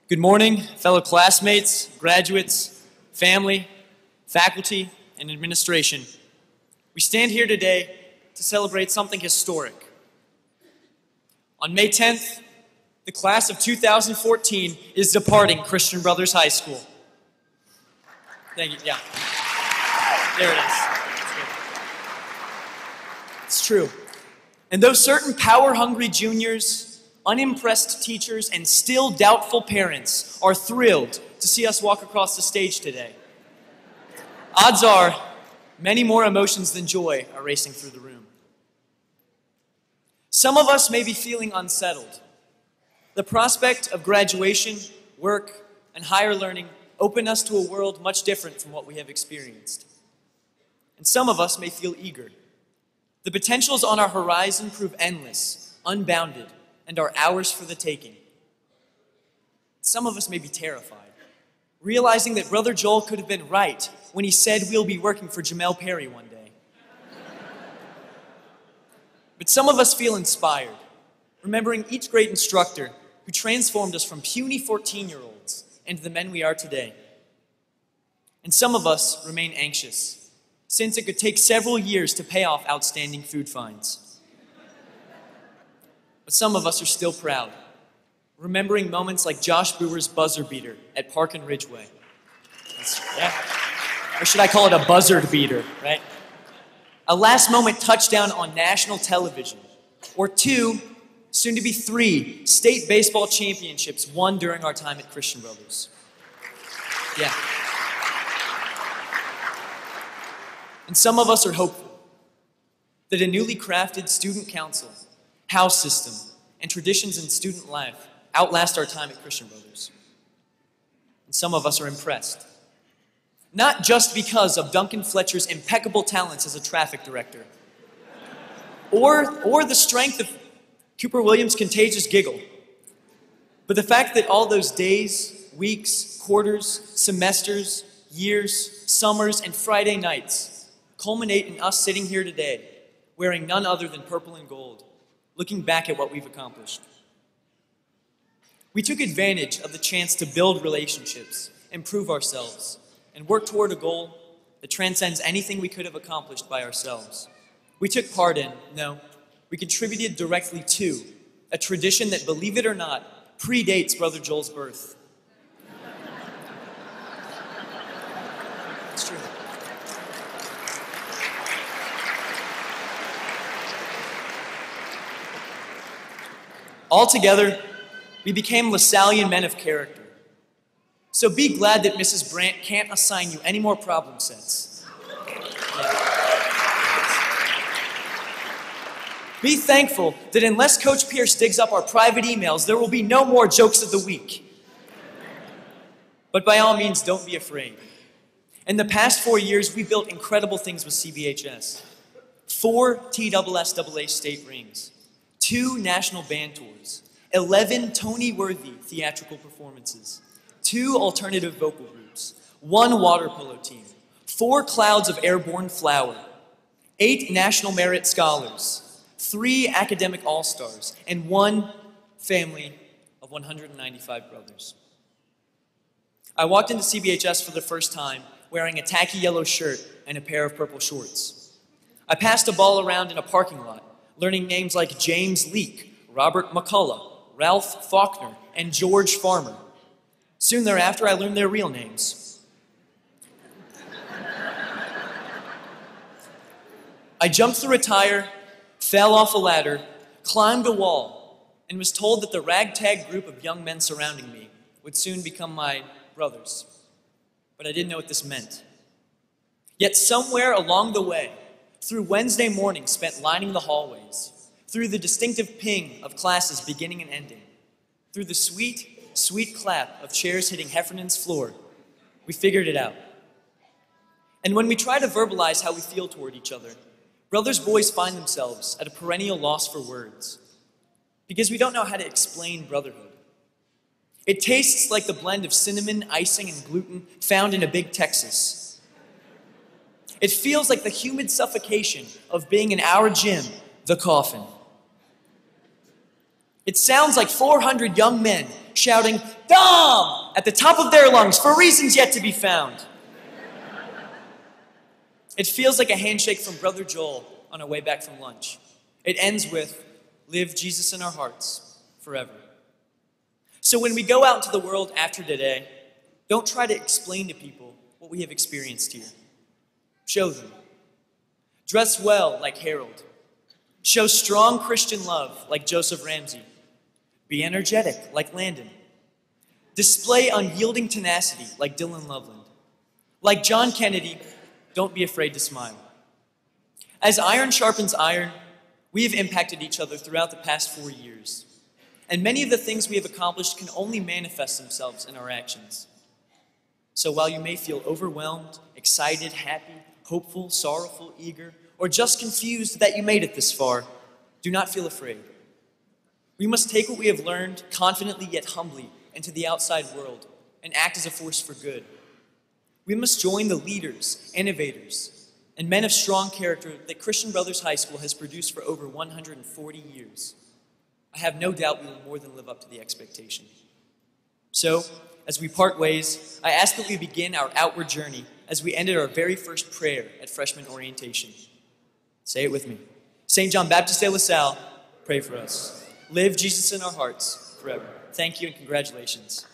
Good morning, fellow classmates, graduates, family, faculty, and administration. We stand here today to celebrate something historic. On May 10th, the class of 2014 is departing Christian Brothers High School. Thank you, yeah. There it is. It's true. And those certain power-hungry juniors, unimpressed teachers, and still doubtful parents are thrilled to see us walk across the stage today. Odds are, many more emotions than joy are racing through the room. Some of us may be feeling unsettled. The prospect of graduation, work, and higher learning open us to a world much different from what we have experienced. And some of us may feel eager. The potentials on our horizon prove endless, unbounded, and are ours for the taking. Some of us may be terrified, realizing that Brother Joel could have been right when he said we'll be working for Jamel Perry one day. But some of us feel inspired, remembering each great instructor who transformed us from puny 14-year-olds into the men we are today. And some of us remain anxious, since it could take several years to pay off outstanding food fines. But some of us are still proud, remembering moments like Josh Brewer's buzzer beater at Park and Ridgeway. Yeah. Or should I call it a buzzard beater, right? A last-moment touchdown on national television, or 2, soon to be 3, state baseball championships won during our time at Christian Brothers. Yeah. And some of us are hopeful that a newly crafted student council, house system, and traditions in student life outlast our time at Christian Brothers. And some of us are impressed, not just because of Duncan Fletcher's impeccable talents as a traffic director, or the strength of Cooper Williams' contagious giggle, but the fact that all those days, weeks, quarters, semesters, years, summers, and Friday nights culminate in us sitting here today, wearing none other than purple and gold, looking back at what we've accomplished. We took advantage of the chance to build relationships, improve ourselves, and work toward a goal that transcends anything we could have accomplished by ourselves. We took part in, no, we contributed directly to, a tradition that, believe it or not, predates Brother Joel's birth. It's true. Altogether, we became Lasallian men of character. So be glad that Mrs. Brandt can't assign you any more problem sets. Be thankful that unless Coach Pierce digs up our private emails, there will be no more jokes of the week. But by all means, don't be afraid. In the past 4 years, we built incredible things with CBHS. 4 TSSAA state rings, 2 national band tours, 11 Tony-worthy theatrical performances, 2 alternative vocal groups, 1 water polo team, 4 clouds of airborne flour, 8 national merit scholars, 3 academic all-stars, and 1 family of 195 brothers. I walked into CBHS for the first time wearing a tacky yellow shirt and a pair of purple shorts. I passed a ball around in a parking lot, learning names like James Leake, Robert McCullough, Ralph Faulkner, and George Farmer. Soon thereafter, I learned their real names. I jumped through a tire, fell off a ladder, climbed a wall, and was told that the ragtag group of young men surrounding me would soon become my brothers. But I didn't know what this meant. Yet somewhere along the way, through Wednesday mornings spent lining the hallways, through the distinctive ping of classes beginning and ending, through the sweet, sweet clap of chairs hitting Heffernan's floor, we figured it out. And when we try to verbalize how we feel toward each other, brothers' boys find themselves at a perennial loss for words, because we don't know how to explain brotherhood. It tastes like the blend of cinnamon, icing, and gluten found in a big Texas. It feels like the humid suffocation of being in our gym, the coffin. It sounds like 400 young men shouting, "Dom!" at the top of their lungs for reasons yet to be found. It feels like a handshake from Brother Joel on our way back from lunch. It ends with, "Live Jesus in our hearts forever." So when we go out into the world after today, don't try to explain to people what we have experienced here. Show them. Dress well like Harold. Show strong Christian love like Joseph Ramsey. Be energetic like Landon. Display unyielding tenacity like Dylan Loveland. Like John Kennedy, don't be afraid to smile. As iron sharpens iron, we have impacted each other throughout the past 4 years. And many of the things we have accomplished can only manifest themselves in our actions. So while you may feel overwhelmed, excited, happy, hopeful, sorrowful, eager, or just confused that you made it this far, do not feel afraid. We must take what we have learned confidently yet humbly into the outside world and act as a force for good. We must join the leaders, innovators, and men of strong character that Christian Brothers High School has produced for over 140 years. I have no doubt we will more than live up to the expectation. So, as we part ways, I ask that we begin our outward journey as we ended our very first prayer at freshman orientation. Say it with me. St. John Baptist de La Salle, pray for us. Live Jesus in our hearts forever. Thank you and congratulations.